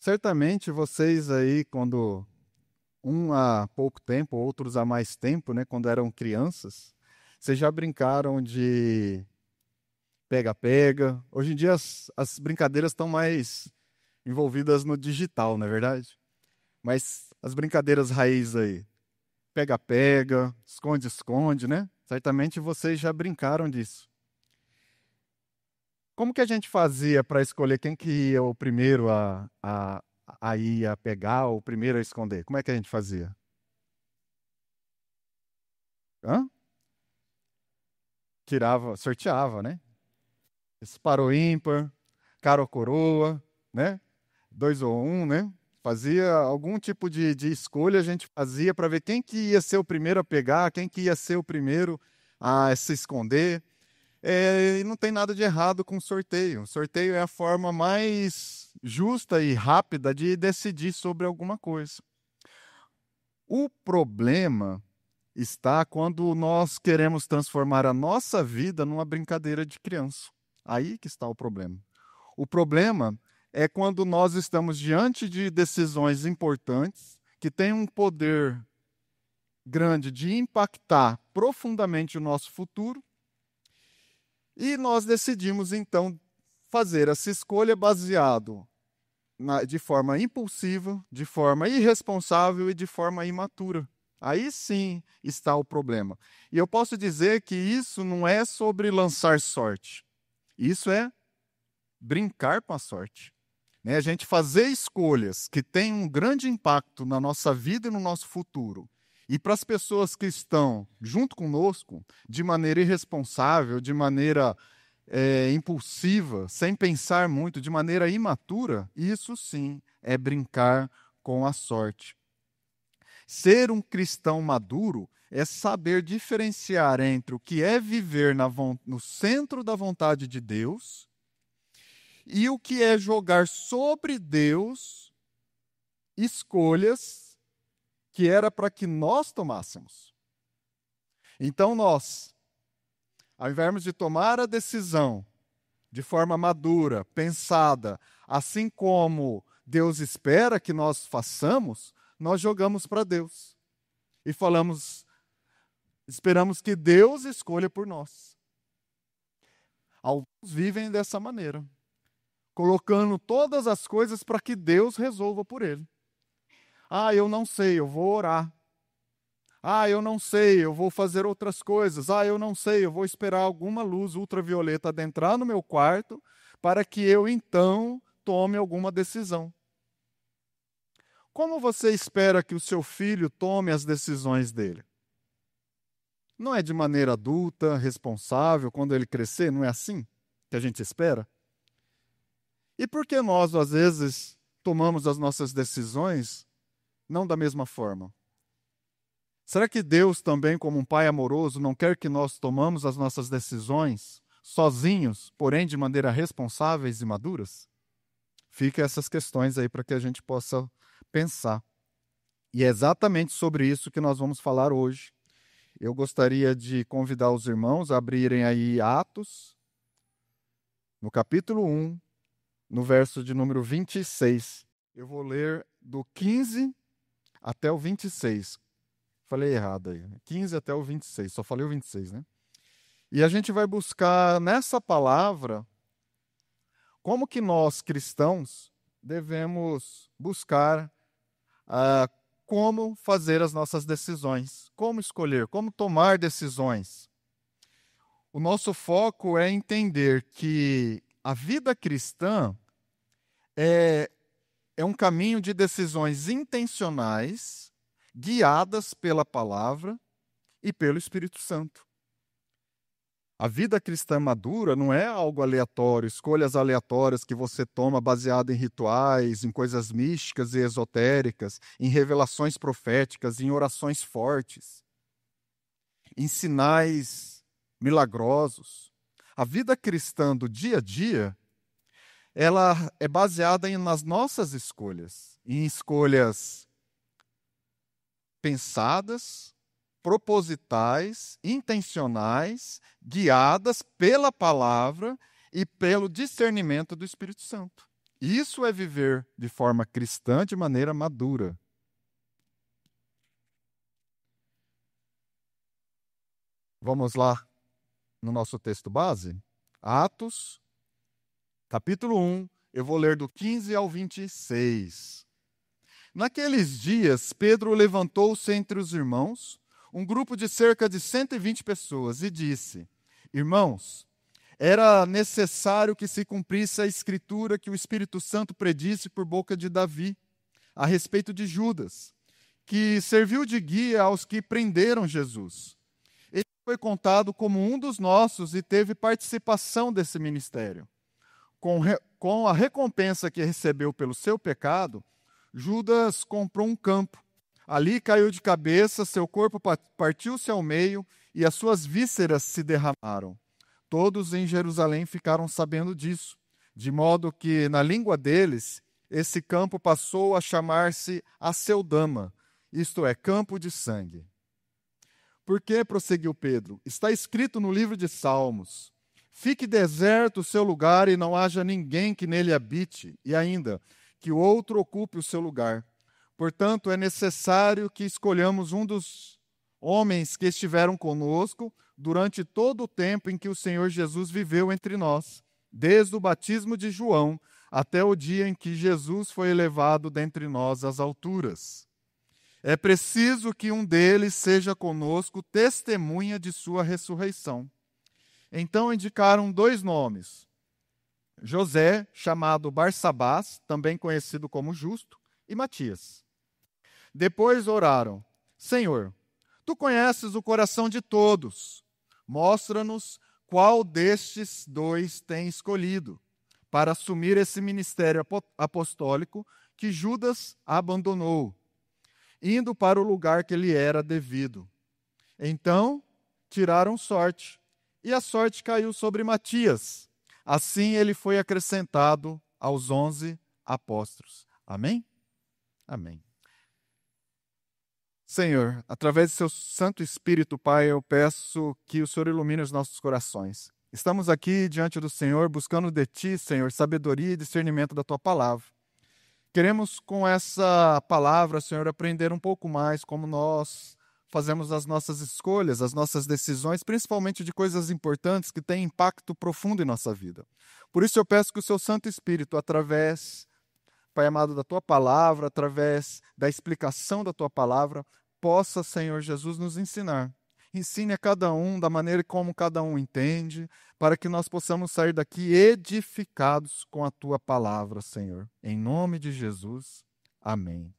Certamente vocês aí, quando um há pouco tempo, outros há mais tempo, né, quando eram crianças, vocês já brincaram de pega-pega. Hoje em dia as brincadeiras estão mais envolvidas no digital, não é verdade? Mas as brincadeiras raiz aí, pega-pega, esconde-esconde, né? Certamente vocês já brincaram disso. Como que a gente fazia para escolher quem que ia o primeiro a ir a pegar, ou o primeiro a esconder? Como é que a gente fazia? Hã? Tirava, sorteava, né? Esse par ou ímpar, cara ou coroa, né? Dois ou um, né? Fazia algum tipo de escolha, a gente fazia para ver quem que ia ser o primeiro a pegar, quem que ia ser o primeiro a se esconder. E não tem nada de errado com sorteio. O sorteio é a forma mais justa e rápida de decidir sobre alguma coisa. O problema está quando nós queremos transformar a nossa vida numa brincadeira de criança. Aí que está o problema. O problema é quando nós estamos diante de decisões importantes que têm um poder grande de impactar profundamente o nosso futuro e nós decidimos então fazer essa escolha baseado de forma impulsiva, de forma irresponsável e de forma imatura. Aí sim está o problema. E eu posso dizer que isso não é sobre lançar sorte. Isso é brincar com a sorte. Né? A gente fazer escolhas que têm um grande impacto na nossa vida e no nosso futuro. E para as pessoas que estão junto conosco, de maneira irresponsável, de maneira impulsiva, sem pensar muito, de maneira imatura, isso sim é brincar com a sorte. Ser um cristão maduro é saber diferenciar entre o que é viver no centro da vontade de Deus e o que é jogar sobre Deus escolhas que era para que nós tomássemos. Então nós, ao invés de tomar a decisão de forma madura, pensada, assim como Deus espera que nós façamos, nós jogamos para Deus. E esperamos que Deus escolha por nós. Alguns vivem dessa maneira, colocando todas as coisas para que Deus resolva por ele. Ah, eu não sei, eu vou orar. Ah, eu não sei, eu vou fazer outras coisas. Ah, eu não sei, eu vou esperar alguma luz ultravioleta adentrar no meu quarto para que eu então tome alguma decisão. Como você espera que o seu filho tome as decisões dele? Não é de maneira adulta, responsável, quando ele crescer? Não é assim que a gente espera? E por que nós, às vezes, tomamos as nossas decisões não da mesma forma? Será que Deus também, como um pai amoroso, não quer que nós tomamos as nossas decisões sozinhos, porém de maneira responsáveis e maduras? Fica essas questões aí para que a gente possa pensar. E é exatamente sobre isso que nós vamos falar hoje. Eu gostaria de convidar os irmãos a abrirem aí Atos, no capítulo 1, no verso de número 26. Eu vou ler do 15 até o 26. Falei errado aí. 15 até o 26. Só falei o 26, né? E a gente vai buscar nessa palavra como que nós, cristãos, devemos buscar como fazer as nossas decisões, como escolher, como tomar decisões. O nosso foco é entender que a vida cristã é um caminho de decisões intencionais, guiadas pela palavra e pelo Espírito Santo. A vida cristã madura não é algo aleatório, escolhas aleatórias que você toma baseado em rituais, em coisas místicas e esotéricas, em revelações proféticas, em orações fortes, em sinais milagrosos. A vida cristã do dia a dia, ela é baseada nas nossas escolhas, em escolhas pensadas, propositais, intencionais, guiadas pela palavra e pelo discernimento do Espírito Santo. Isso é viver de forma cristã de maneira madura. Vamos lá no nosso texto base? Atos, capítulo 1, eu vou ler do 15 ao 26. Naqueles dias, Pedro levantou-se entre os irmãos, um grupo de cerca de 120 pessoas, e disse: Irmãos, era necessário que se cumprisse a escritura que o Espírito Santo predisse por boca de Davi, a respeito de Judas, que serviu de guia aos que prenderam Jesus. Ele foi contado como um dos nossos e teve participação desse ministério. Com a recompensa que recebeu pelo seu pecado, Judas comprou um campo. Ali caiu de cabeça, seu corpo partiu-se ao meio e as suas vísceras se derramaram. Todos em Jerusalém ficaram sabendo disso, de modo que, na língua deles, esse campo passou a chamar-se Aceldama, isto é, campo de sangue. Por que, prosseguiu Pedro, está escrito no livro de Salmos: fique deserto o seu lugar e não haja ninguém que nele habite, e ainda, que o outro ocupe o seu lugar. Portanto, é necessário que escolhamos um dos homens que estiveram conosco durante todo o tempo em que o Senhor Jesus viveu entre nós, desde o batismo de João até o dia em que Jesus foi elevado dentre nós às alturas. É preciso que um deles seja conosco testemunha de sua ressurreição. Então indicaram 2 nomes: José, chamado Barsabás, também conhecido como Justo, e Matias. Depois oraram: Senhor, tu conheces o coração de todos. Mostra-nos qual destes 2 tem escolhido para assumir esse ministério apostólico que Judas abandonou, indo para o lugar que lhe era devido. Então tiraram sorte, e a sorte caiu sobre Matias. Assim ele foi acrescentado aos 11 apóstolos. Amém? Amém. Senhor, através do seu Santo Espírito, Pai, eu peço que o Senhor ilumine os nossos corações. Estamos aqui diante do Senhor, buscando de Ti, Senhor, sabedoria e discernimento da Tua palavra. Queremos, com essa palavra, Senhor, aprender um pouco mais como nós fazemos as nossas escolhas, as nossas decisões, principalmente de coisas importantes que têm impacto profundo em nossa vida. Por isso eu peço que o seu Santo Espírito, através, Pai amado, da Tua palavra, através da explicação da Tua palavra, possa, Senhor Jesus, nos ensinar. Ensine a cada um da maneira como cada um entende, para que nós possamos sair daqui edificados com a Tua palavra, Senhor. Em nome de Jesus, amém.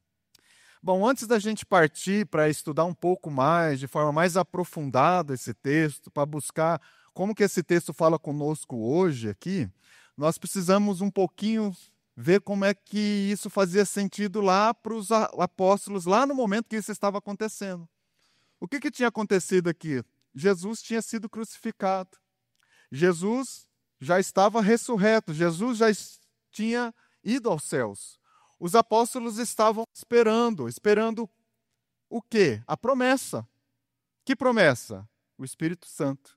Bom, antes da gente partir para estudar um pouco mais, de forma mais aprofundada esse texto, para buscar como que esse texto fala conosco hoje aqui, nós precisamos um pouquinho ver como é que isso fazia sentido lá para os apóstolos, lá no momento que isso estava acontecendo. O que tinha acontecido aqui? Jesus tinha sido crucificado. Jesus já estava ressurreto. Jesus já tinha ido aos céus. Os apóstolos estavam esperando o quê? A promessa. Que promessa? O Espírito Santo.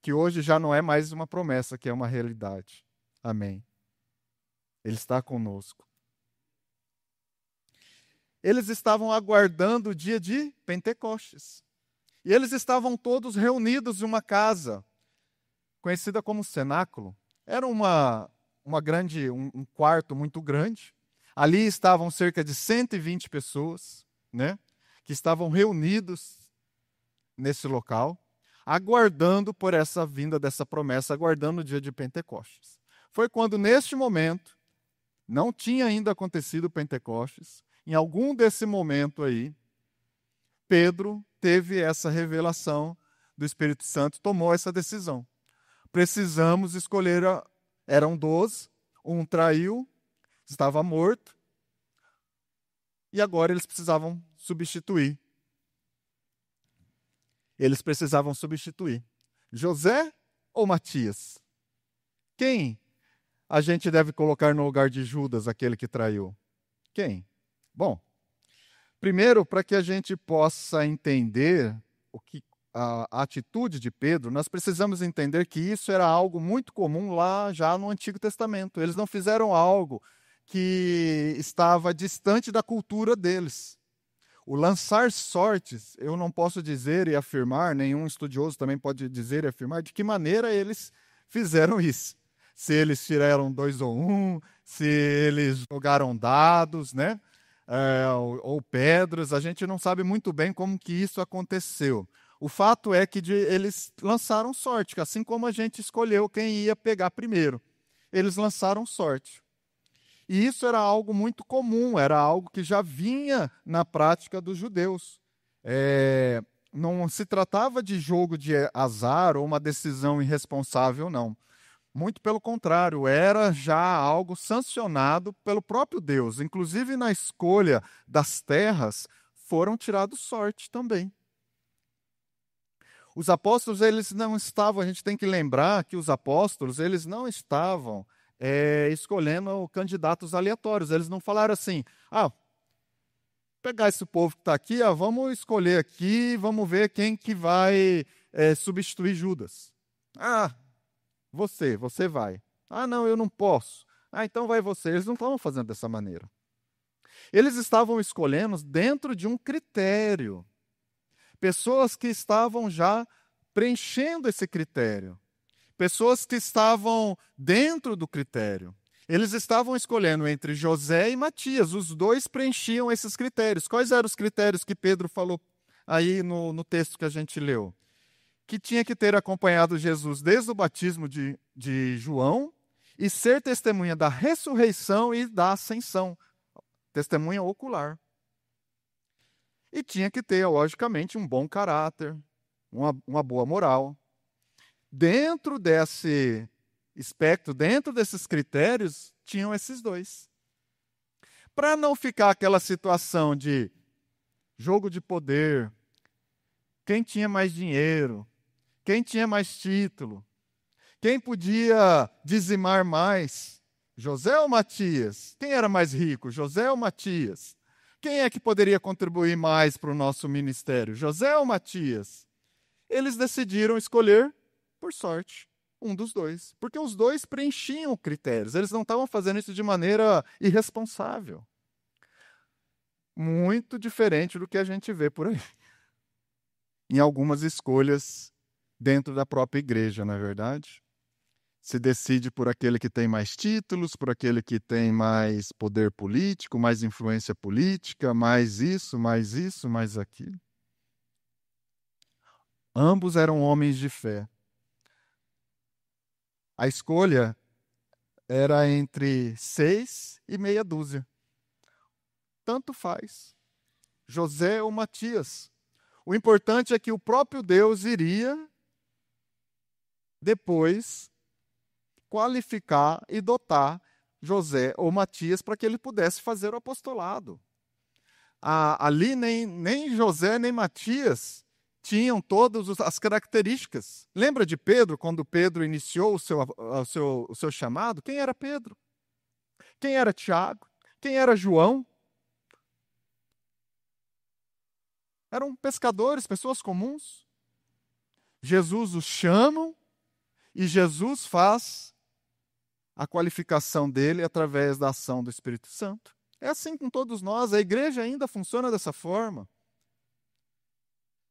Que hoje já não é mais uma promessa, que é uma realidade. Amém. Ele está conosco. Eles estavam aguardando o dia de Pentecostes. E eles estavam todos reunidos em uma casa, conhecida como cenáculo. Era um quarto muito grande. Ali estavam cerca de 120 pessoas, né, que estavam reunidos nesse local, aguardando por essa vinda dessa promessa, aguardando o dia de Pentecostes. Foi quando, neste momento, não tinha ainda acontecido o Pentecostes, em algum desse momento aí, Pedro teve essa revelação do Espírito Santo, tomou essa decisão. Precisamos escolher, eram 12, um traiu, estava morto, e agora eles precisavam substituir. Eles precisavam substituir. José ou Matias? Quem a gente deve colocar no lugar de Judas, aquele que traiu? Quem? Bom, primeiro, para que a gente possa entender a atitude de Pedro, nós precisamos entender que isso era algo muito comum lá já no Antigo Testamento. Eles não fizeram algo que estava distante da cultura deles. O lançar sortes, eu não posso dizer e afirmar, nenhum estudioso também pode dizer e afirmar de que maneira eles fizeram isso. Se eles tiraram 2 ou 1, se eles jogaram dados, né? Ou pedras, a gente não sabe muito bem como que isso aconteceu. O fato é que eles lançaram sorte, assim como a gente escolheu quem ia pegar primeiro. Eles lançaram sorte. E isso era algo muito comum, era algo que já vinha na prática dos judeus. Não se tratava de jogo de azar ou uma decisão irresponsável, não. Muito pelo contrário, era já algo sancionado pelo próprio Deus. Inclusive na escolha das terras, foram tirados sorte também. Os apóstolos, eles não estavam, a gente tem que lembrar que os apóstolos, eles não estavam escolhendo candidatos aleatórios. Eles não falaram assim, pegar esse povo que está aqui, vamos escolher aqui, vamos ver quem que vai substituir Judas. Você vai. Não, eu não posso. Então vai você. Eles não estavam fazendo dessa maneira. Eles estavam escolhendo dentro de um critério. Pessoas que estavam já preenchendo esse critério. Pessoas que estavam dentro do critério. Eles estavam escolhendo entre José e Matias. Os dois preenchiam esses critérios. Quais eram os critérios que Pedro falou aí no texto que a gente leu? Que tinha que ter acompanhado Jesus desde o batismo de João e ser testemunha da ressurreição e da ascensão. Testemunha ocular. E tinha que ter, logicamente, um bom caráter, uma boa moral. Dentro desse espectro, dentro desses critérios, tinham esses dois. Para não ficar aquela situação de jogo de poder, quem tinha mais dinheiro, quem tinha mais título, quem podia dizimar mais, José ou Matias? Quem era mais rico, José ou Matias? Quem é que poderia contribuir mais para o nosso ministério, José ou Matias? Eles decidiram escolher por sorte um dos dois, porque os dois preenchiam critérios, eles não estavam fazendo isso de maneira irresponsável. Muito diferente do que a gente vê por aí. Em algumas escolhas dentro da própria igreja, não é verdade? Se decide por aquele que tem mais títulos, por aquele que tem mais poder político, mais influência política, mais isso, mais aquilo. Ambos eram homens de fé. A escolha era entre 6 e meia dúzia. Tanto faz. José ou Matias. O importante é que o próprio Deus iria depois qualificar e dotar José ou Matias para que ele pudesse fazer o apostolado. Ali nem José nem Matias tinham todas as características. Lembra de Pedro, quando Pedro iniciou o seu chamado? Quem era Pedro? Quem era Tiago? Quem era João? Eram pescadores, pessoas comuns. Jesus os chama e Jesus faz a qualificação dele através da ação do Espírito Santo. É assim com todos nós, a igreja ainda funciona dessa forma.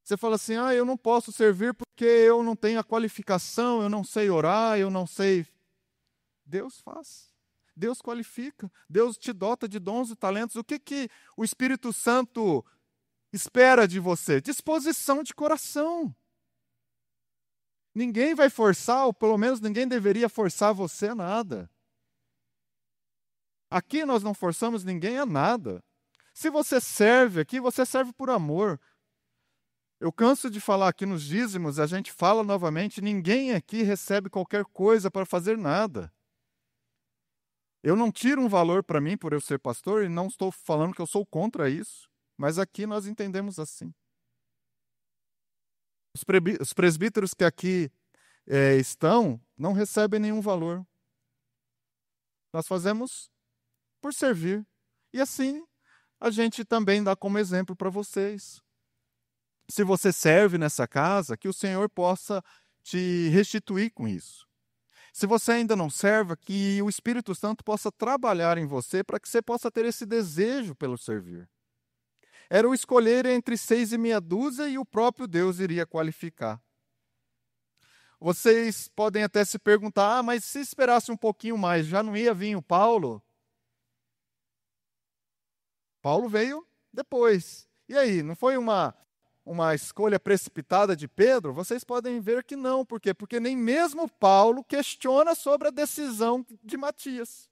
Você fala assim, eu não posso servir porque eu não tenho a qualificação, eu não sei orar, eu não sei. Deus faz, Deus qualifica, Deus te dota de dons e talentos. O que o Espírito Santo espera de você? Disposição de coração. Ninguém vai forçar, ou pelo menos ninguém deveria forçar você a nada. Aqui nós não forçamos ninguém a nada. Se você serve aqui, você serve por amor. Eu canso de falar aqui nos dízimos, a gente fala novamente, ninguém aqui recebe qualquer coisa para fazer nada. Eu não tiro um valor para mim por eu ser pastor e não estou falando que eu sou contra isso, mas aqui nós entendemos assim. Os presbíteros que aqui estão não recebem nenhum valor. Nós fazemos por servir. E assim, a gente também dá como exemplo para vocês. se você serve nessa casa, que o Senhor possa te restituir com isso. Se você ainda não serve, que o Espírito Santo possa trabalhar em você para que você possa ter esse desejo pelo servir. Era o escolher entre 6 e meia dúzia e o próprio Deus iria qualificar. Vocês podem até se perguntar, mas se esperasse um pouquinho mais, já não ia vir o Paulo? Paulo veio depois. E aí, não foi uma escolha precipitada de Pedro? Vocês podem ver que não. Por quê? Porque nem mesmo Paulo questiona sobre a decisão de Matias.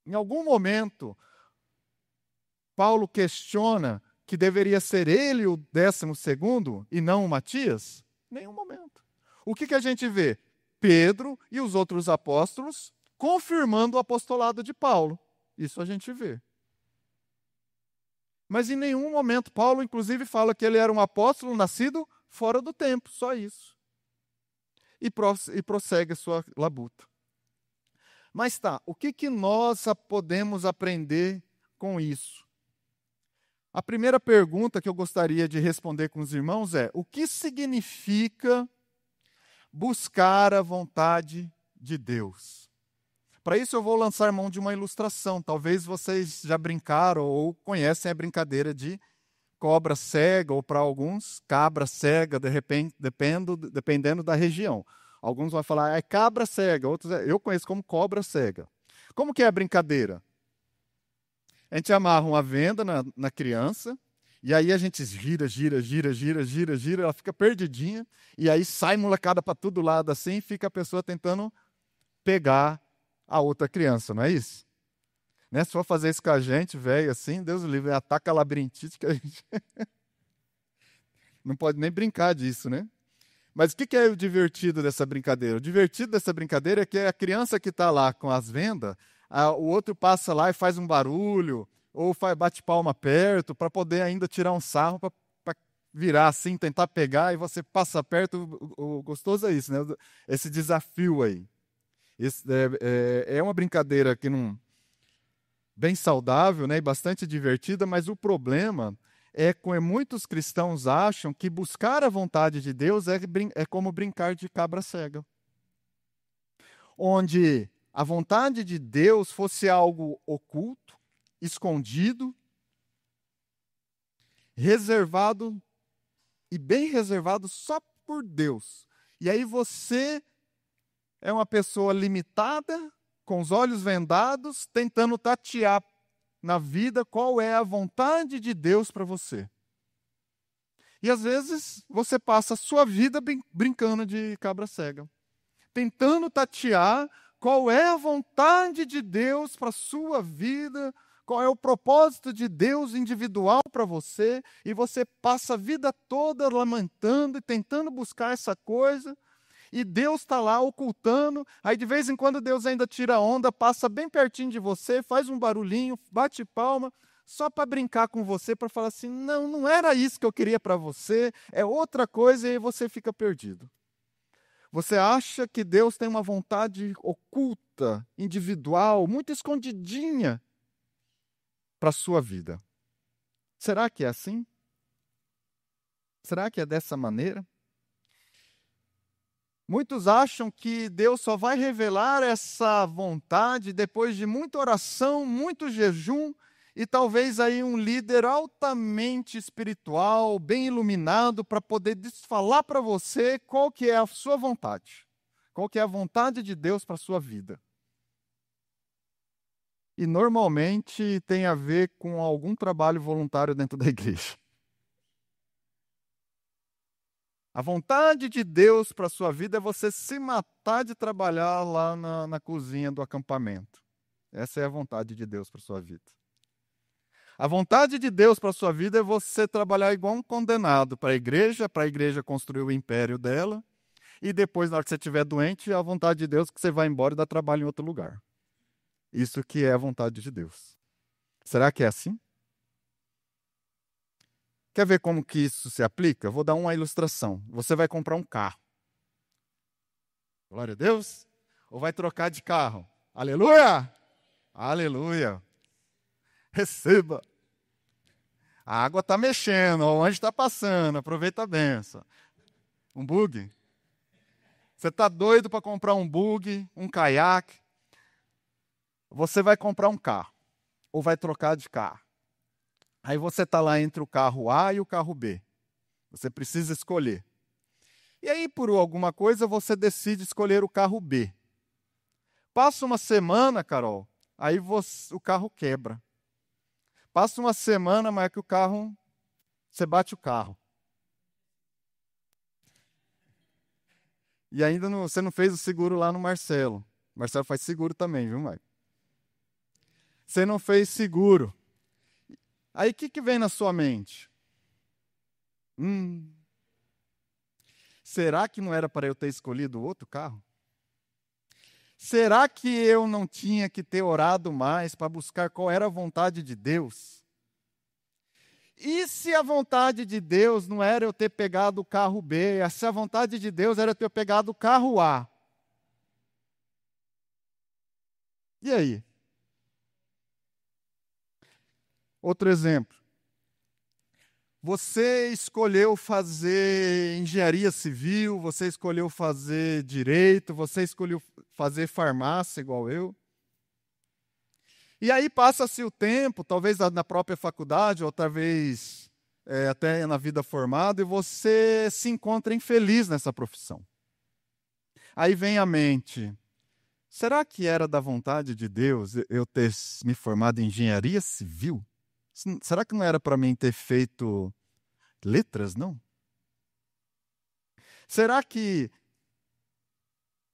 Em algum momento, Paulo questiona que deveria ser ele o 12º e não o Matias? Nenhum momento. O que a gente vê? Pedro e os outros apóstolos confirmando o apostolado de Paulo. Isso a gente vê. Mas em nenhum momento, Paulo inclusive fala que ele era um apóstolo nascido fora do tempo, só isso. E prossegue a sua labuta. Mas tá, o que nós podemos aprender com isso? A primeira pergunta que eu gostaria de responder com os irmãos é: o que significa buscar a vontade de Deus? Para isso eu vou lançar mão de uma ilustração. Talvez vocês já brincaram ou conhecem a brincadeira de cobra cega, ou para alguns, cabra cega, de repente, dependendo da região. Alguns vão falar, é cabra cega, outros eu conheço como cobra cega. Como que é a brincadeira? A gente amarra uma venda na criança, e aí a gente gira, ela fica perdidinha, e aí sai molecada para todo lado assim, e fica a pessoa tentando pegar a outra criança, não é isso? Né? Se for fazer isso com a gente, velho, assim, Deus o livre, ataca a labirintite que a gente não pode nem brincar disso, né? Mas o que é o divertido dessa brincadeira? O divertido dessa brincadeira é que a criança que está lá com as vendas, o outro passa lá e faz um barulho, ou bate palma perto, para poder ainda tirar um sarro, para virar assim, tentar pegar, e você passa perto. O gostoso é isso, né? Esse desafio aí. É uma brincadeira que não, bem saudável, né? E bastante divertida, mas o problema é que muitos cristãos acham que buscar a vontade de Deus é como brincar de cabra cega. Onde a vontade de Deus fosse algo oculto, escondido, reservado e bem reservado só por Deus. E aí você é uma pessoa limitada, com os olhos vendados, tentando tatear na vida qual é a vontade de Deus para você. E às vezes você passa a sua vida brincando de cabra cega, tentando tatear qual é a vontade de Deus para a sua vida, qual é o propósito de Deus individual para você, e você passa a vida toda lamentando e tentando buscar essa coisa, e Deus está lá ocultando, aí de vez em quando Deus ainda tira onda, passa bem pertinho de você, faz um barulhinho, bate palma, só para brincar com você, para falar assim, não era isso que eu queria para você, é outra coisa, e aí você fica perdido. Você acha que Deus tem uma vontade oculta, individual, muito escondidinha para a sua vida. Será que é assim? Será que é dessa maneira? Muitos acham que Deus só vai revelar essa vontade depois de muita oração, muito jejum e talvez aí um líder altamente espiritual, bem iluminado, para poder falar para você qual que é a sua vontade. Qual que é a vontade de Deus para a sua vida. E normalmente tem a ver com algum trabalho voluntário dentro da igreja. A vontade de Deus para a sua vida é você se matar de trabalhar lá na cozinha do acampamento. Essa é a vontade de Deus para a sua vida. A vontade de Deus para a sua vida é você trabalhar igual um condenado para a igreja construir o império dela, e depois, na hora que você estiver doente, a vontade de Deus é que você vá embora e dá trabalho em outro lugar. Isso que é a vontade de Deus. Será que é assim? Quer ver como que isso se aplica? Eu vou dar uma ilustração. Você vai comprar um carro. Glória a Deus. Ou vai trocar de carro. Aleluia! Aleluia! Receba! A água está mexendo, ó, o anjo está passando, aproveita a benção. Um bug? Você está doido para comprar um bug, um caiaque? Você vai comprar um carro, ou vai trocar de carro. Aí você está lá entre o carro A e o carro B. Você precisa escolher. E aí, por alguma coisa, você decide escolher o carro B. Passa uma semana, Carol, aí o carro quebra. Passa uma semana, mas é que você bate o carro. E ainda você não fez o seguro lá no Marcelo. O Marcelo faz seguro também, viu, Maicon? Você não fez seguro. Aí o que vem na sua mente? Será que não era para eu ter escolhido outro carro? Será que eu não tinha que ter orado mais para buscar qual era a vontade de Deus? E se a vontade de Deus não era eu ter pegado o carro B, se a vontade de Deus era eu ter pegado o carro A? E aí? Outro exemplo. Você escolheu fazer engenharia civil, você escolheu fazer direito, você escolheu fazer farmácia igual eu. E aí passa-se o tempo, talvez na própria faculdade, ou talvez até na vida formada, e você se encontra infeliz nessa profissão. Aí vem à mente, será que era da vontade de Deus eu ter me formado em engenharia civil? Será que não era para mim ter feito letras, não? Será que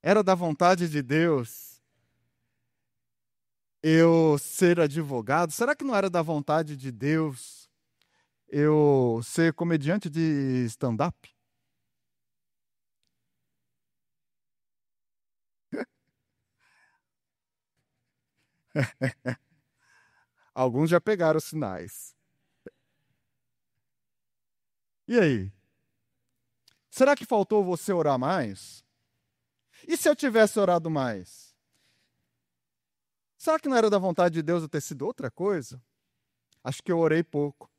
era da vontade de Deus eu ser advogado? Será que não era da vontade de Deus eu ser comediante de stand-up? Alguns já pegaram os sinais. E aí? Será que faltou você orar mais? E se eu tivesse orado mais? Será que não era da vontade de Deus eu ter sido outra coisa? Acho que eu orei pouco.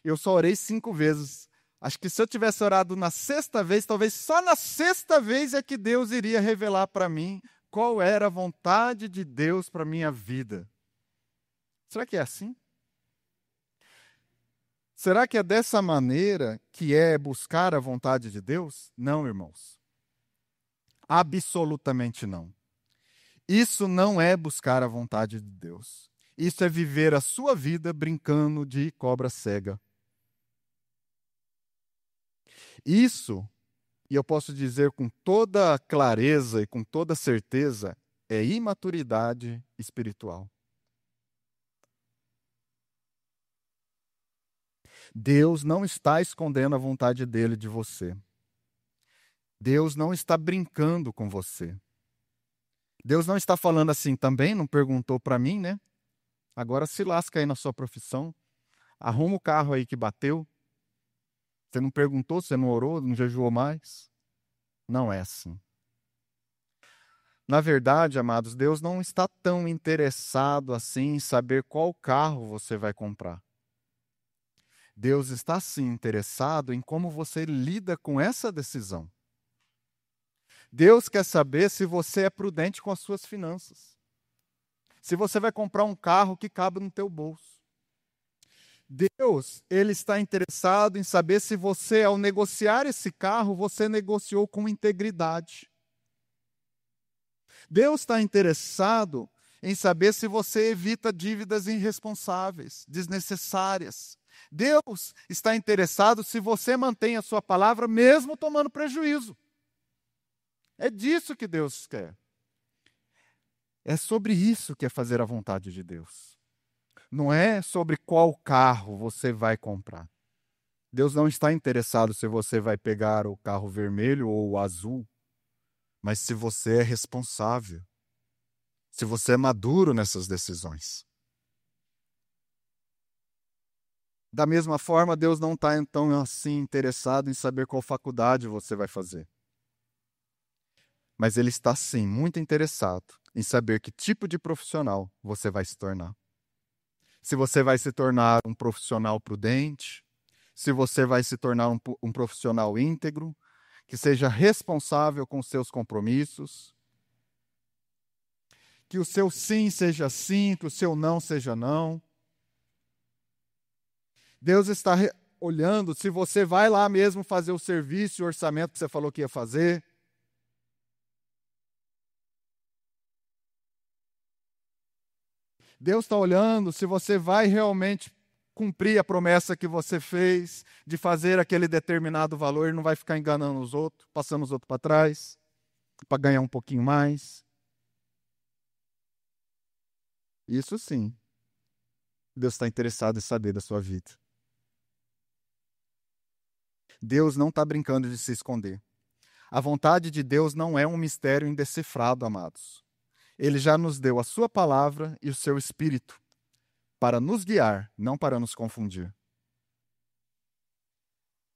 Eu só orei 5 vezes. Acho que se eu tivesse orado na sexta vez, talvez só na sexta vez é que Deus iria revelar para mim qual era a vontade de Deus para a minha vida. Será que é assim? Será que é dessa maneira que é buscar a vontade de Deus? Não, irmãos. Absolutamente não. Isso não é buscar a vontade de Deus. Isso é viver a sua vida brincando de cobra cega. Isso, e eu posso dizer com toda clareza e com toda certeza, é imaturidade espiritual. Deus não está escondendo a vontade dele de você. Deus não está brincando com você. Deus não está falando assim também, não perguntou para mim, né? Agora se lasca aí na sua profissão. Arruma o carro aí que bateu. Você não perguntou, você não orou, não jejuou mais? Não é assim. Na verdade, amados, Deus não está tão interessado assim em saber qual carro você vai comprar. Deus está sim interessado em como você lida com essa decisão. Deus quer saber se você é prudente com as suas finanças. Se você vai comprar um carro que cabe no teu bolso. Deus, ele está interessado em saber se você, ao negociar esse carro, você negociou com integridade. Deus está interessado em saber se você evita dívidas irresponsáveis, desnecessárias. Deus está interessado se você mantém a sua palavra mesmo tomando prejuízo. É disso que Deus quer. É sobre isso que é fazer a vontade de Deus. Não é sobre qual carro você vai comprar. Deus não está interessado se você vai pegar o carro vermelho ou o azul, mas se você é responsável, se você é maduro nessas decisões. Da mesma forma, Deus não está então assim interessado em saber qual faculdade você vai fazer. Mas Ele está sim muito interessado em saber que tipo de profissional você vai se tornar. se você vai se tornar um profissional prudente, se você vai se tornar um profissional íntegro, que seja responsável com seus compromissos, que o seu sim seja sim, que o seu não seja não. Deus está olhando se você vai lá mesmo fazer o serviço e o orçamento que você falou que ia fazer. Deus está olhando se você vai realmente cumprir a promessa que você fez de fazer aquele determinado valor e não vai ficar enganando os outros, passando os outros para trás, para ganhar um pouquinho mais. Isso sim, Deus está interessado em saber da sua vida. Deus não está brincando de se esconder. A vontade de Deus não é um mistério indecifrado, amados. Ele já nos deu a sua palavra e o seu espírito para nos guiar, não para nos confundir.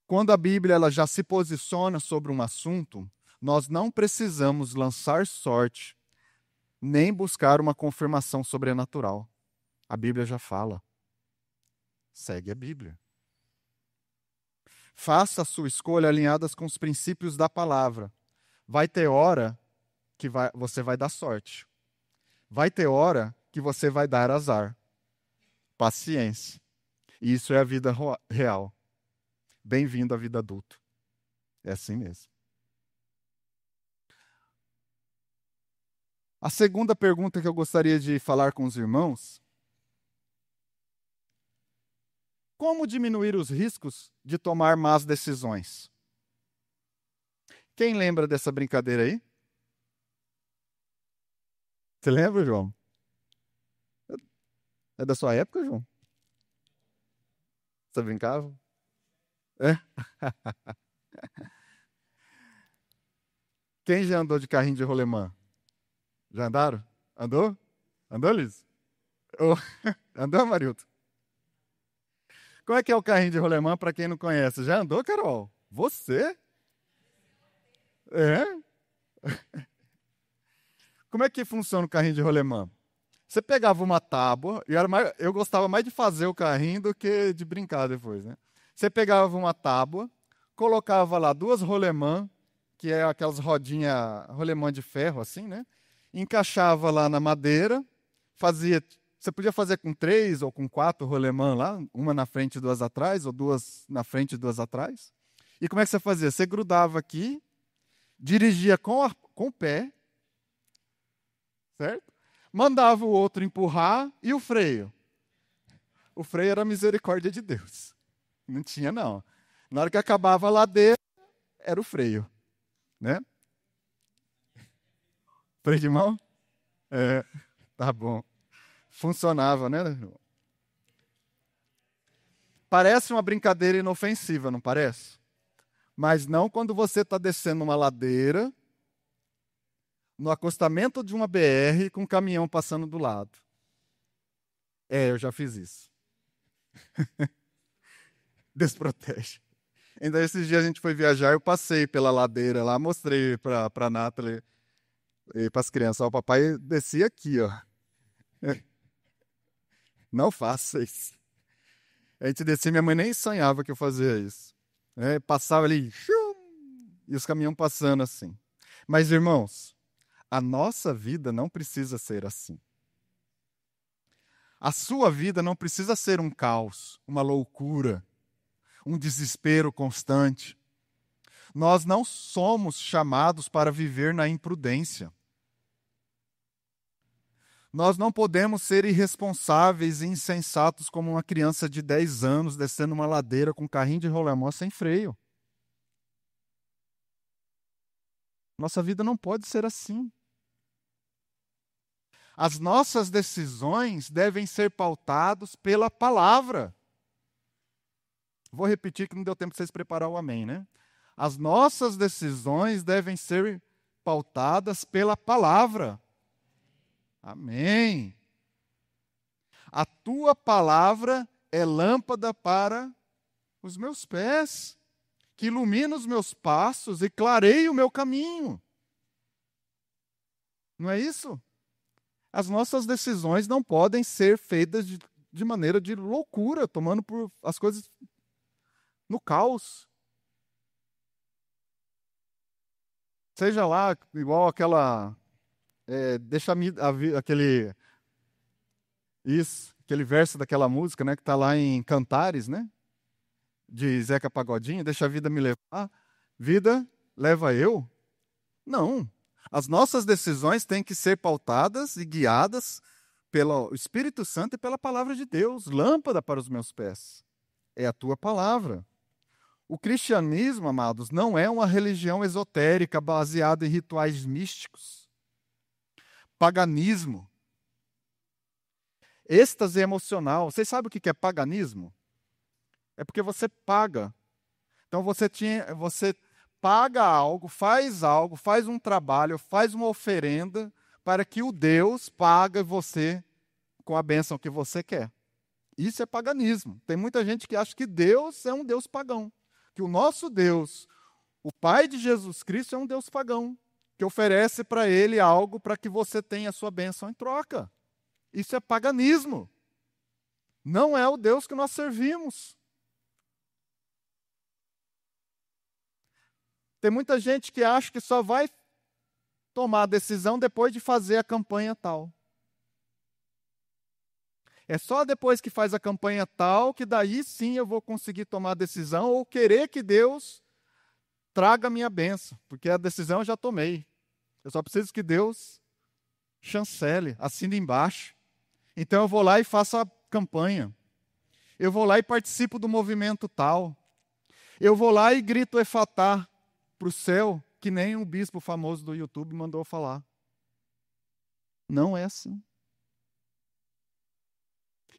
Quando a Bíblia ela já se posiciona sobre um assunto, nós não precisamos lançar sorte, nem buscar uma confirmação sobrenatural. A Bíblia já fala. Segue a Bíblia. Faça a sua escolha alinhadas com os princípios da palavra. Vai ter hora que você vai dar sorte. Vai ter hora que você vai dar azar. Paciência. E isso é a vida real. Bem-vindo à vida adulta. É assim mesmo. A segunda pergunta que eu gostaria de falar com os irmãos: como diminuir os riscos de tomar más decisões? Quem lembra dessa brincadeira aí? Você lembra, João? É da sua época, João? Você brincava? É? Quem já andou de carrinho de rolemã? Já andaram? Andou? Andou, Liz? Oh, andou, Marilton? Como é que é o carrinho de rolemã para quem não conhece? Já andou, Carol? Você? É? Como é que funciona o carrinho de rolemã? Você pegava uma tábua, e eu gostava mais de fazer o carrinho do que de brincar depois, né? Você pegava uma tábua, colocava lá duas rolemã, que é aquelas rodinhas, rolemã de ferro, assim, né? Encaixava lá na madeira, fazia. Você podia fazer com 3 ou com 4 rolemã lá, uma na frente e duas atrás, ou duas na frente e duas atrás. E como é que você fazia? Você grudava aqui, dirigia com o pé, certo? Mandava o outro empurrar e o freio. O freio era a misericórdia de Deus. Não tinha, não. Na hora que acabava a ladeira, era o freio. Né? Freio de mão? É, tá bom. Funcionava, né? Parece uma brincadeira inofensiva, não parece? Mas não quando você está descendo uma ladeira, no acostamento de uma BR, com um caminhão passando do lado. É, eu já fiz isso. Desprotege. Então, esses dias a gente foi viajar, eu passei pela ladeira lá, mostrei para a Nathalie e para as crianças. Ó, o papai descia aqui, ó. Não faça isso. A gente descia, minha mãe nem sonhava que eu fazia isso. Passava ali, e os caminhões passando assim. Mas, irmãos, a nossa vida não precisa ser assim. A sua vida não precisa ser um caos, uma loucura, um desespero constante. Nós não somos chamados para viver na imprudência. Nós não podemos ser irresponsáveis e insensatos como uma criança de 10 anos descendo uma ladeira com um carrinho de rolemã sem freio. Nossa vida não pode ser assim. As nossas decisões devem ser pautadas pela palavra. Vou repetir que não deu tempo de vocês preparar o amém, né? As nossas decisões devem ser pautadas pela palavra. Amém. A tua palavra é lâmpada para os meus pés, que ilumina os meus passos e clareia o meu caminho. Não é isso? As nossas decisões não podem ser feitas de maneira de loucura, tomando por as coisas no caos. Seja lá, igual aquela. Aquele verso daquela música, né, que está lá em Cantares, né? De Zeca Pagodinho, deixa a vida me levar. Vida leva eu? Não. As nossas decisões têm que ser pautadas e guiadas pelo Espírito Santo e pela palavra de Deus. Lâmpada para os meus pés é a tua palavra. O cristianismo, amados, não é uma religião esotérica baseada em rituais místicos. Paganismo. Êxtase emocional. Vocês sabem o que é paganismo? É porque você paga. Então você paga algo, faz um trabalho, faz uma oferenda para que o Deus pague você com a bênção que você quer. Isso é paganismo. Tem muita gente que acha que Deus é um Deus pagão. Que o nosso Deus, o Pai de Jesus Cristo, é um Deus pagão, que oferece para ele algo para que você tenha a sua bênção em troca. Isso é paganismo. Não é o Deus que nós servimos. Tem muita gente que acha que só vai tomar a decisão depois de fazer a campanha tal. É só depois que faz a campanha tal que daí sim eu vou conseguir tomar a decisão ou querer que Deus traga a minha bênção, porque a decisão eu já tomei. Eu só preciso que Deus chancele, assine embaixo. Então eu vou lá e faço a campanha. Eu vou lá e participo do movimento tal. Eu vou lá e grito efatá para o céu, que nem um bispo famoso do YouTube mandou falar. Não é assim.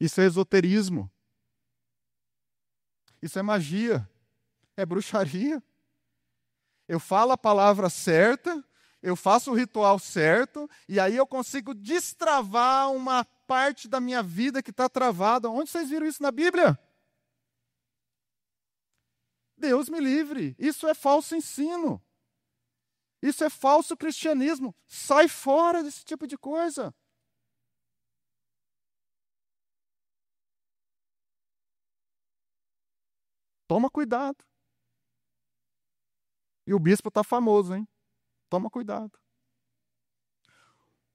Isso é esoterismo. Isso é magia. É bruxaria. Eu falo a palavra certa, eu faço o ritual certo, e aí eu consigo destravar uma parte da minha vida que está travada. Onde vocês viram isso na Bíblia? Deus me livre. Isso é falso ensino. Isso é falso cristianismo. Sai fora desse tipo de coisa. Toma cuidado. E o bispo está famoso, hein? Toma cuidado.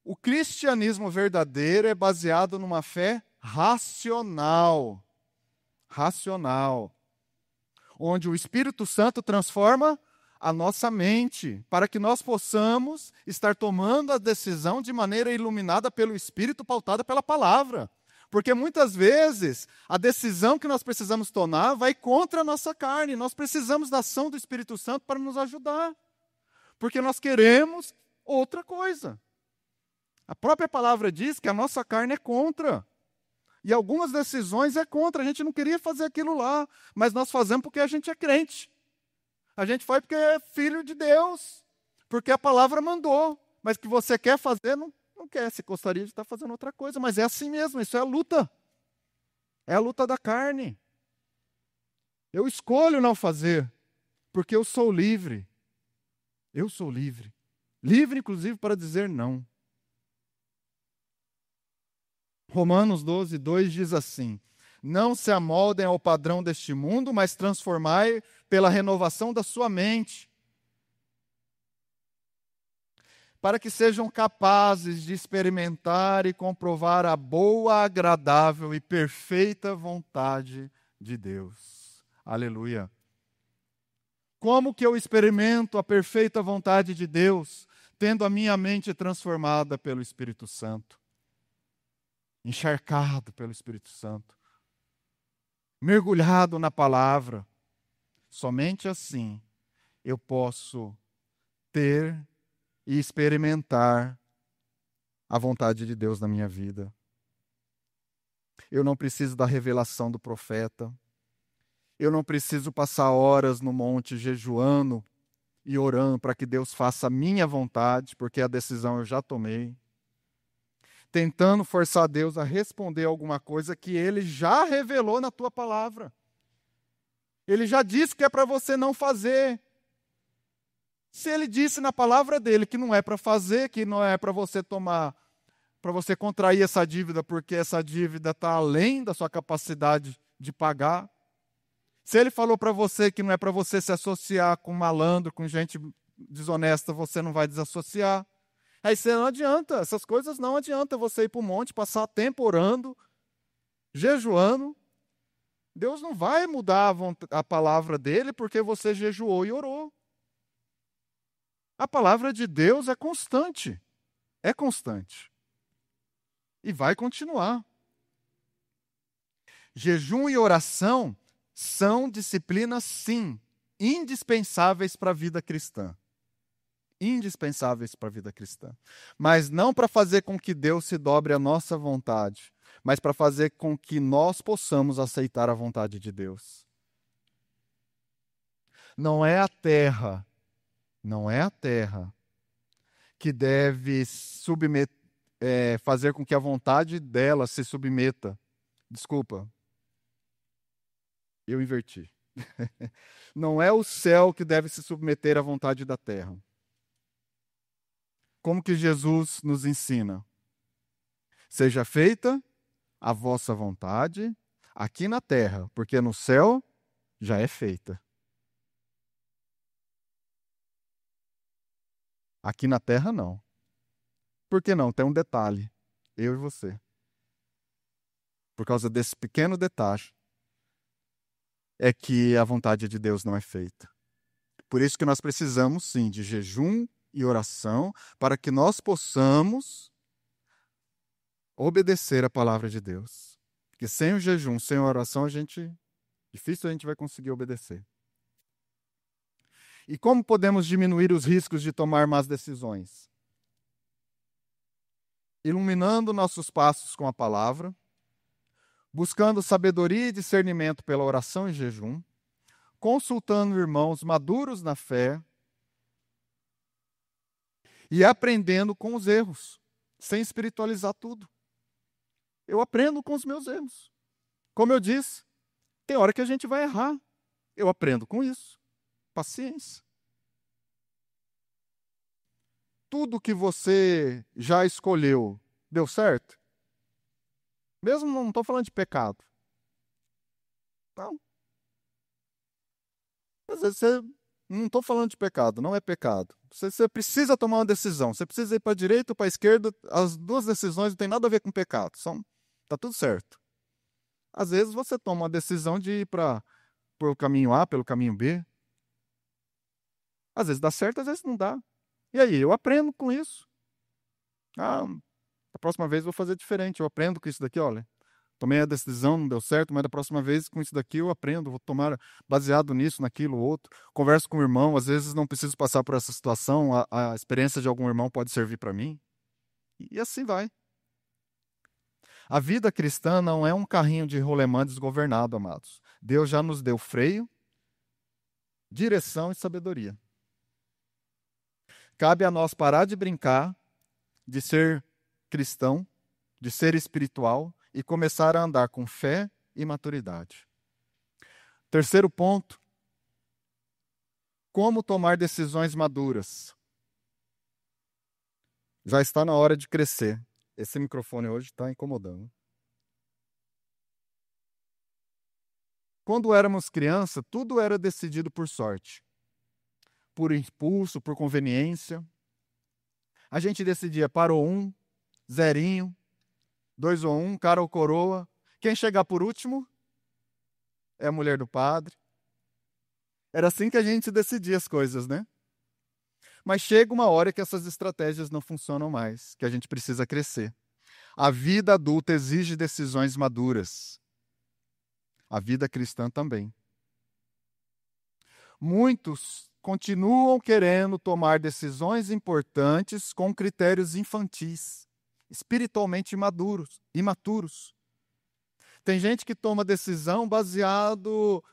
O cristianismo verdadeiro é baseado numa fé racional. Racional. Onde o Espírito Santo transforma a nossa mente, para que nós possamos estar tomando a decisão de maneira iluminada pelo Espírito, pautada pela palavra. Porque muitas vezes a decisão que nós precisamos tomar vai contra a nossa carne. Nós precisamos da ação do Espírito Santo para nos ajudar. Porque nós queremos outra coisa. A própria palavra diz que a nossa carne é contra. E algumas decisões é contra. A gente não queria fazer aquilo lá, mas nós fazemos porque a gente é crente. A gente faz porque é filho de Deus. Porque a palavra mandou. Mas que você quer fazer, não quer. Você gostaria de estar fazendo outra coisa. Mas é assim mesmo, isso é a luta. É a luta da carne. Eu escolho não fazer, porque eu sou livre. Eu sou livre. Livre, inclusive, para dizer não. Romanos 12, 2 diz assim: não se amoldem ao padrão deste mundo, mas transformai pela renovação da sua mente, para que sejam capazes de experimentar e comprovar a boa, agradável e perfeita vontade de Deus. Aleluia. Como que eu experimento a perfeita vontade de Deus, tendo a minha mente transformada pelo Espírito Santo? Encharcado pelo Espírito Santo, mergulhado na palavra. Somente assim eu posso ter e experimentar a vontade de Deus na minha vida. Eu não preciso da revelação do profeta. Eu não preciso passar horas no monte jejuando e orando para que Deus faça a minha vontade, porque a decisão eu já tomei. Tentando forçar Deus a responder alguma coisa que Ele já revelou na tua palavra. Ele já disse que é para você não fazer. Se Ele disse na palavra dele que não é para fazer, que não é para você tomar para você contrair essa dívida, porque essa dívida está além da sua capacidade de pagar. Se ele falou para você que não é para você se associar com malandro, com gente desonesta, você não vai desassociar. Aí você não adianta, essas coisas não adianta você ir para o monte, passar tempo orando, jejuando. Deus não vai mudar a palavra dele porque você jejuou e orou. A palavra de Deus é constante. É constante. E vai continuar. Jejum e oração são disciplinas, sim, indispensáveis para a vida cristã. Indispensáveis para a vida cristã. Mas não para fazer com que Deus se dobre à nossa vontade, mas para fazer com que nós possamos aceitar a vontade de Deus. Não é a terra que deve fazer com que a vontade dela se submeta. Desculpa, eu inverti. Não é o céu que deve se submeter à vontade da terra. Como que Jesus nos ensina? Seja feita a vossa vontade aqui na terra, porque no céu já é feita. Aqui na terra, não. Por que não? Tem um detalhe. Eu e você. Por causa desse pequeno detalhe, é que a vontade de Deus não é feita. Por isso que nós precisamos, sim, de jejum e oração, para que nós possamos obedecer a palavra de Deus. Porque sem o jejum, sem a oração, difícil a gente vai conseguir obedecer. E como podemos diminuir os riscos de tomar más decisões? Iluminando nossos passos com a palavra, buscando sabedoria e discernimento pela oração e jejum, consultando irmãos maduros na fé e aprendendo com os erros, sem espiritualizar tudo. Eu aprendo com os meus erros. Como eu disse, tem hora que a gente vai errar. Eu aprendo com isso. Paciência. Tudo que você já escolheu deu certo? Mesmo não estou falando de pecado. Não. Às vezes você não estou falando de pecado, não é pecado. Você precisa tomar uma decisão. Você precisa ir para a direita ou para a esquerda. As duas decisões não têm nada a ver com pecado. Está tudo certo. Às vezes você toma uma decisão de ir pelo caminho A, pelo caminho B. Às vezes dá certo, às vezes não dá. E aí, eu aprendo com isso. Da próxima vez eu vou fazer diferente. Eu aprendo com isso daqui, olha. Tomei a decisão, não deu certo, mas da próxima vez com isso daqui eu aprendo, vou tomar baseado nisso, naquilo, outro. Converso com o irmão, às vezes não preciso passar por essa situação, a experiência de algum irmão pode servir para mim. E assim vai. A vida cristã não é um carrinho de rolemã desgovernado, amados. Deus já nos deu freio, direção e sabedoria. Cabe a nós parar de brincar, de ser cristão, de ser espiritual e começar a andar com fé e maturidade. Terceiro ponto, como tomar decisões maduras. Já está na hora de crescer. Esse microfone hoje está incomodando. Quando éramos criança, tudo era decidido por sorte. Por impulso, por conveniência. A gente decidia para ou um, zerinho, 2 ou 1, cara ou coroa. Quem chegar por último é a mulher do padre. Era assim que a gente decidia as coisas, né? Mas chega uma hora que essas estratégias não funcionam mais, que a gente precisa crescer. A vida adulta exige decisões maduras. A vida cristã também. Muitos continuam querendo tomar decisões importantes com critérios infantis, espiritualmente imaturos. Tem gente que toma decisão baseado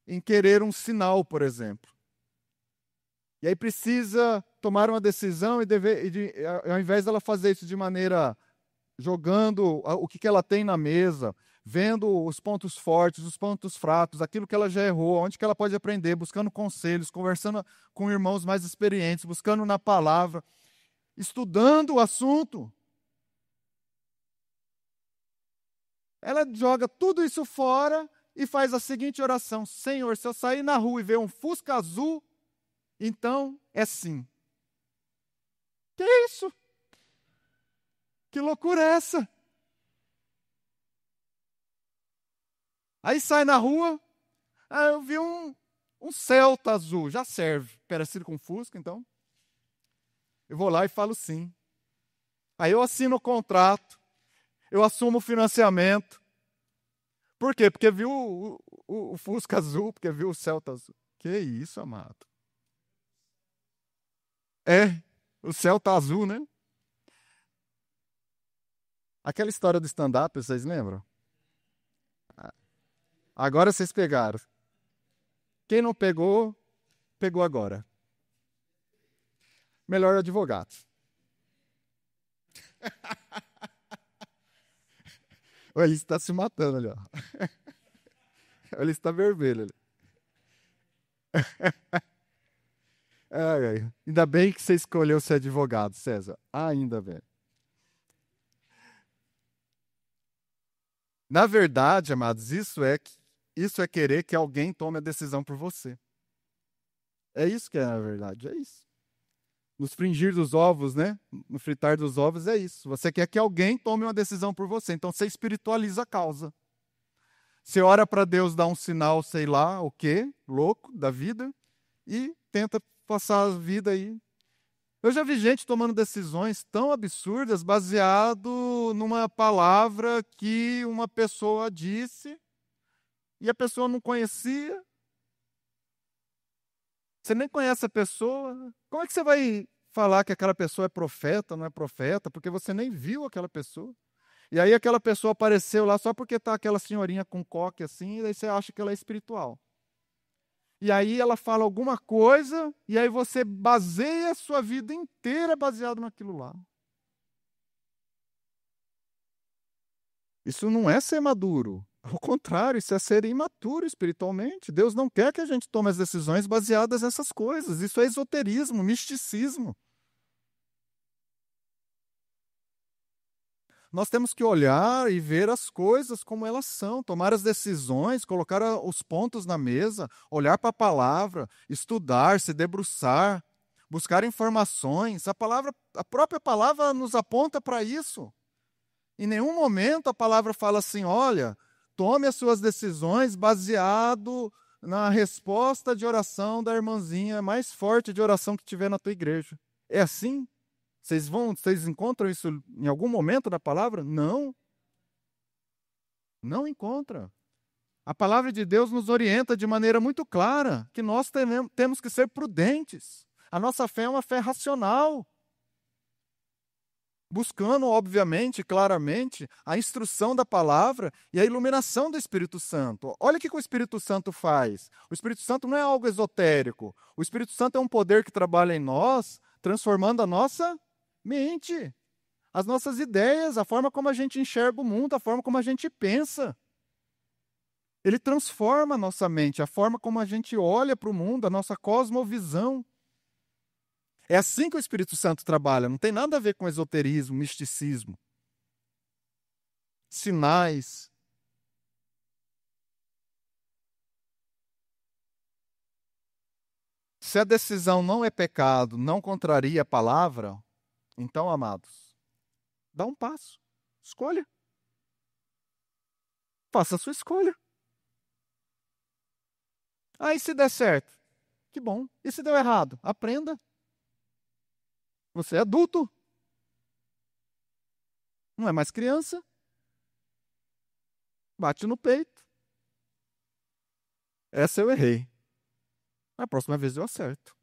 em querer um sinal, por exemplo. E aí precisa tomar uma decisão ao invés dela fazer isso de maneira jogando o que ela tem na mesa, vendo os pontos fortes, os pontos fracos, aquilo que ela já errou, onde que ela pode aprender, buscando conselhos, conversando com irmãos mais experientes, buscando na palavra, estudando o assunto. Ela joga tudo isso fora e faz a seguinte oração: Senhor, se eu sair na rua e ver um Fusca azul, então é sim. Que é isso? Que loucura é essa? Aí sai na rua, eu vi um Celta azul, já serve. Parecido com Fusca, então. Eu vou lá e falo sim. Aí eu assino o contrato, eu assumo o financiamento. Por quê? Porque viu o Fusca azul, porque viu o Celta azul. Que isso, amado? É, o Celta azul, né? Aquela história do stand-up, vocês lembram? Agora vocês pegaram. Quem não pegou, pegou agora. Melhor advogado. Ele está se matando ali, ó. Ele está vermelho ali. Ai, ai. Ainda bem que você escolheu ser advogado, César. Ainda bem. Na verdade, amados, isso é querer que alguém tome a decisão por você. É isso que é, na verdade, é isso. Nos fringir dos ovos, né? No fritar dos ovos, é isso. Você quer que alguém tome uma decisão por você, então você espiritualiza a causa. Você ora para Deus dar um sinal, sei lá, o quê, louco, da vida, e tenta passar a vida aí. Eu já vi gente tomando decisões tão absurdas baseado numa palavra que uma pessoa disse e a pessoa não conhecia. Você nem conhece a pessoa. Como é que você vai falar que aquela pessoa é profeta, não é profeta, porque você nem viu aquela pessoa? E aí aquela pessoa apareceu lá só porque tá aquela senhorinha com coque assim, e aí você acha que ela é espiritual. E aí ela fala alguma coisa, e aí você baseia a sua vida inteira baseado naquilo lá. Isso não é ser maduro. Ao contrário, isso é ser imaturo espiritualmente. Deus não quer que a gente tome as decisões baseadas nessas coisas. Isso é esoterismo, misticismo. Nós temos que olhar e ver as coisas como elas são, tomar as decisões, colocar os pontos na mesa, olhar para a palavra, estudar, se debruçar, buscar informações. A própria palavra nos aponta para isso. Em nenhum momento a palavra fala assim: olha, tome as suas decisões baseado na resposta de oração da irmãzinha mais forte de oração que tiver na tua igreja. É assim? Vocês encontram isso em algum momento da palavra? Não, não encontra. A palavra de Deus nos orienta de maneira muito clara que nós temos que ser prudentes. A nossa fé é uma fé racional, buscando, obviamente, claramente, a instrução da palavra e a iluminação do Espírito Santo. Olha o que o Espírito Santo faz. O Espírito Santo não é algo esotérico. O Espírito Santo é um poder que trabalha em nós, transformando a nossa mente, as nossas ideias, a forma como a gente enxerga o mundo, a forma como a gente pensa. Ele transforma a nossa mente, a forma como a gente olha para o mundo, a nossa cosmovisão. É assim que o Espírito Santo trabalha, não tem nada a ver com esoterismo, misticismo. Sinais. Se a decisão não é pecado, não contraria a palavra, então, amados, dá um passo. Escolha. Faça a sua escolha. Aí se der certo, que bom. E se deu errado, aprenda. Você é adulto. Não é mais criança. Bate no peito. Essa eu errei. Na próxima vez eu acerto.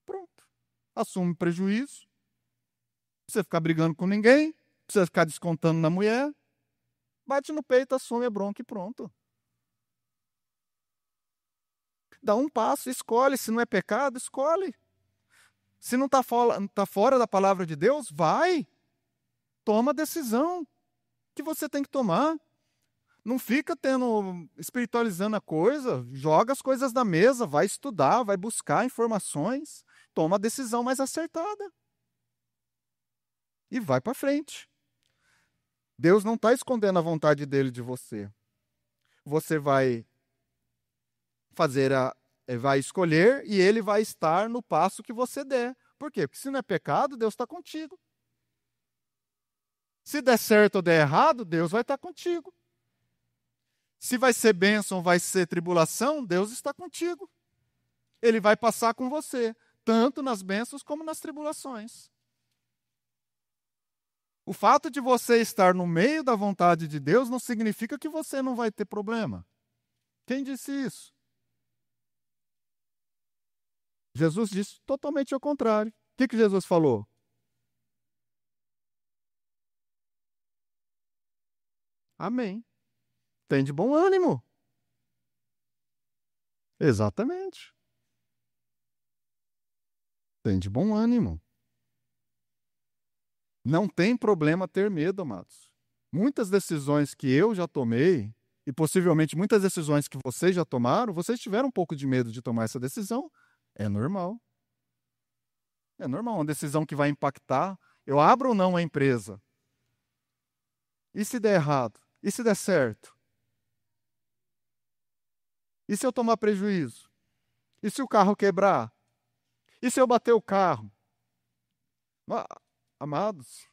Pronto. Assume prejuízo. Não precisa ficar brigando com ninguém. Não precisa ficar descontando na mulher. Bate no peito, assume a bronca e pronto. Dá um passo, escolhe. Se não é pecado, escolhe. Se não está fora da palavra de Deus, vai. Toma a decisão que você tem que tomar. Não fica espiritualizando a coisa, joga as coisas na mesa, vai estudar, vai buscar informações, toma a decisão mais acertada. E vai para frente. Deus não está escondendo a vontade dele de você. Você vai vai escolher e ele vai estar no passo que você der. Por quê? Porque se não é pecado, Deus está contigo. Se der certo ou der errado, Deus vai estar contigo. Se vai ser bênção ou vai ser tribulação, Deus está contigo. Ele vai passar com você, tanto nas bênçãos como nas tribulações. O fato de você estar no meio da vontade de Deus não significa que você não vai ter problema. Quem disse isso? Jesus disse totalmente ao contrário. O que Jesus falou? Amém. Tem de bom ânimo. Exatamente. Tem de bom ânimo. Não tem problema ter medo, amados. Muitas decisões que eu já tomei, e possivelmente muitas decisões que vocês já tomaram, vocês tiveram um pouco de medo de tomar essa decisão. É normal. É normal, uma decisão que vai impactar. Eu abro ou não a empresa? E se der errado? E se der certo? E se eu tomar prejuízo? E se o carro quebrar? E se eu bater o carro? Amados,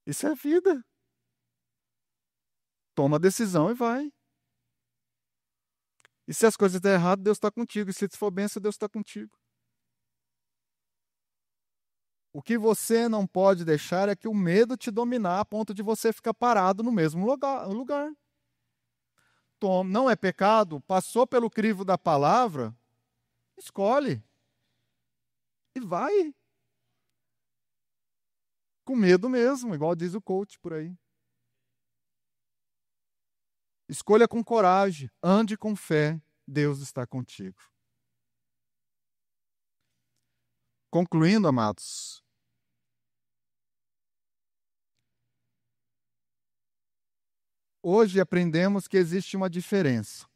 isso é vida. Toma a decisão e vai. E se as coisas der errado, Deus está contigo. E se for bênção, Deus está contigo. O que você não pode deixar é que o medo te dominar a ponto de você ficar parado no mesmo lugar. Não é pecado, passou pelo crivo da palavra, escolhe. E vai. Com medo mesmo, igual diz o coach por aí. Escolha com coragem, ande com fé, Deus está contigo. Concluindo, amados, hoje aprendemos que existe uma diferença.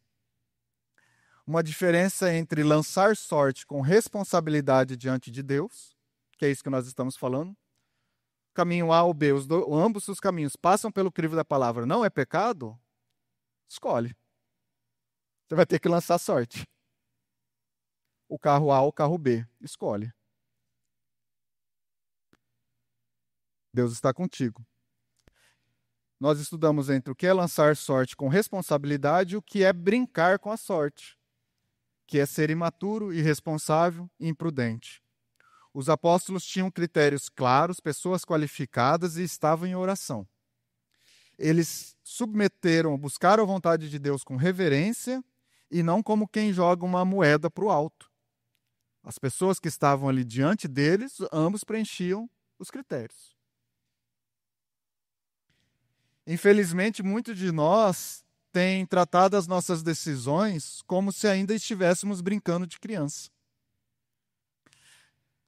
Uma diferença entre lançar sorte com responsabilidade diante de Deus, que é isso que nós estamos falando. Caminho A ou B, ambos os caminhos passam pelo crivo da palavra, não é pecado? Escolhe. Você vai ter que lançar sorte. O carro A ou o carro B, escolhe. Deus está contigo. Nós estudamos entre o que é lançar sorte com responsabilidade e o que é brincar com a sorte, que é ser imaturo, irresponsável e imprudente. Os apóstolos tinham critérios claros, pessoas qualificadas e estavam em oração. Eles buscaram a vontade de Deus com reverência e não como quem joga uma moeda para o alto. As pessoas que estavam ali diante deles, ambos preenchiam os critérios. Infelizmente, muitos de nós têm tratado as nossas decisões como se ainda estivéssemos brincando de criança.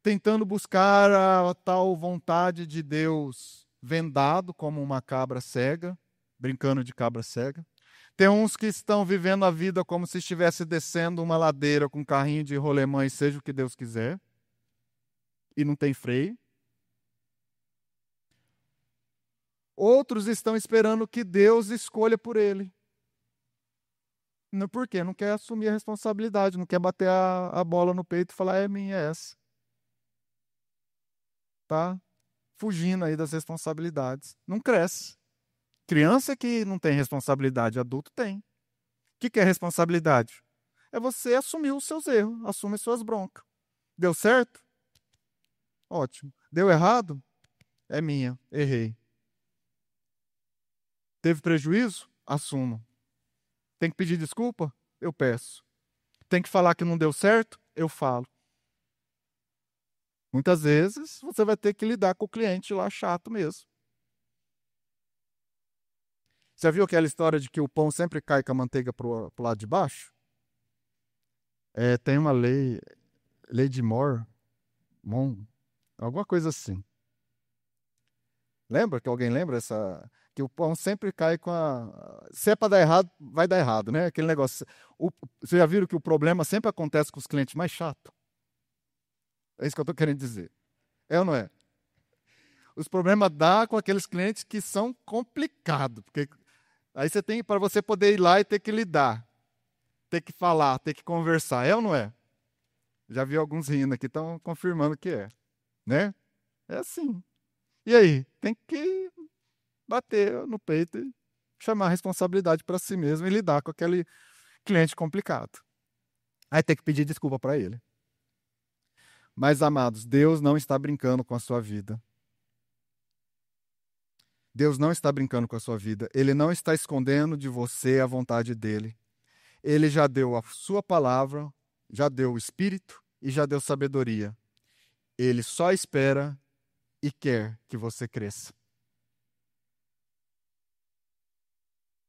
Tentando buscar a tal vontade de Deus vendado como uma cabra cega, brincando de cabra cega. Tem uns que estão vivendo a vida como se estivesse descendo uma ladeira com um carrinho de rolemã e seja o que Deus quiser, e não tem freio. Outros estão esperando que Deus escolha por ele. Por quê? Não quer assumir a responsabilidade, não quer bater a bola no peito e falar, é minha, é essa. Tá fugindo aí das responsabilidades. Não cresce. Criança que não tem responsabilidade, adulto tem. O que é responsabilidade? É você assumir os seus erros, assumir suas broncas. Deu certo? Ótimo. Deu errado? É minha, errei. Teve prejuízo? Assumo. Tem que pedir desculpa? Eu peço. Tem que falar que não deu certo? Eu falo. Muitas vezes você vai ter que lidar com o cliente lá chato mesmo. Já viu aquela história de que o pão sempre cai com a manteiga pro lado de baixo? Tem uma lei de alguma coisa assim. Lembra que alguém lembra que o pão sempre cai com a. Se é para dar errado, vai dar errado, né? Aquele negócio. Vocês já viram que o problema sempre acontece com os clientes mais chatos? É isso que eu estou querendo dizer. É ou não é? Os problemas dá com aqueles clientes que são complicados, porque aí você tem, para você poder ir lá e ter que lidar, ter que falar, ter que conversar. É ou não é? Já vi alguns rindo aqui, estão confirmando que é, né? É assim. E aí? Tem que bater no peito e chamar a responsabilidade para si mesmo e lidar com aquele cliente complicado. Aí tem que pedir desculpa para ele. Mas, amados, Deus não está brincando com a sua vida. Deus não está brincando com a sua vida. Ele não está escondendo de você a vontade dele. Ele já deu a sua palavra, já deu o Espírito e já deu sabedoria. Ele só espera e quer que você cresça.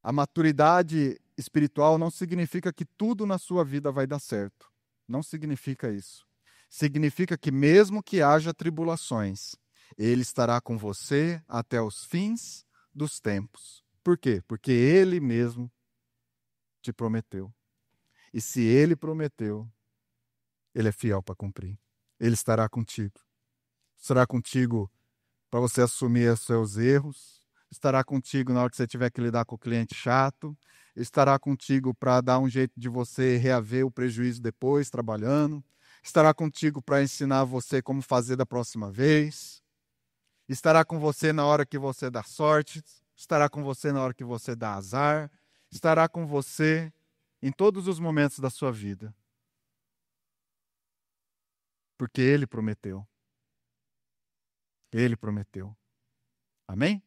A maturidade espiritual não significa que tudo na sua vida vai dar certo. Não significa isso. Significa que mesmo que haja tribulações, Ele estará com você até os fins dos tempos. Por quê? Porque Ele mesmo te prometeu. E se Ele prometeu, Ele é fiel para cumprir. Ele estará contigo. Estará contigo para você assumir os seus erros. Estará contigo na hora que você tiver que lidar com o cliente chato. Estará contigo para dar um jeito de você reaver o prejuízo depois, trabalhando. Estará contigo para ensinar você como fazer da próxima vez. Estará com você na hora que você dá sorte. Estará com você na hora que você dá azar. Estará com você em todos os momentos da sua vida. Porque Ele prometeu. Ele prometeu. Amém?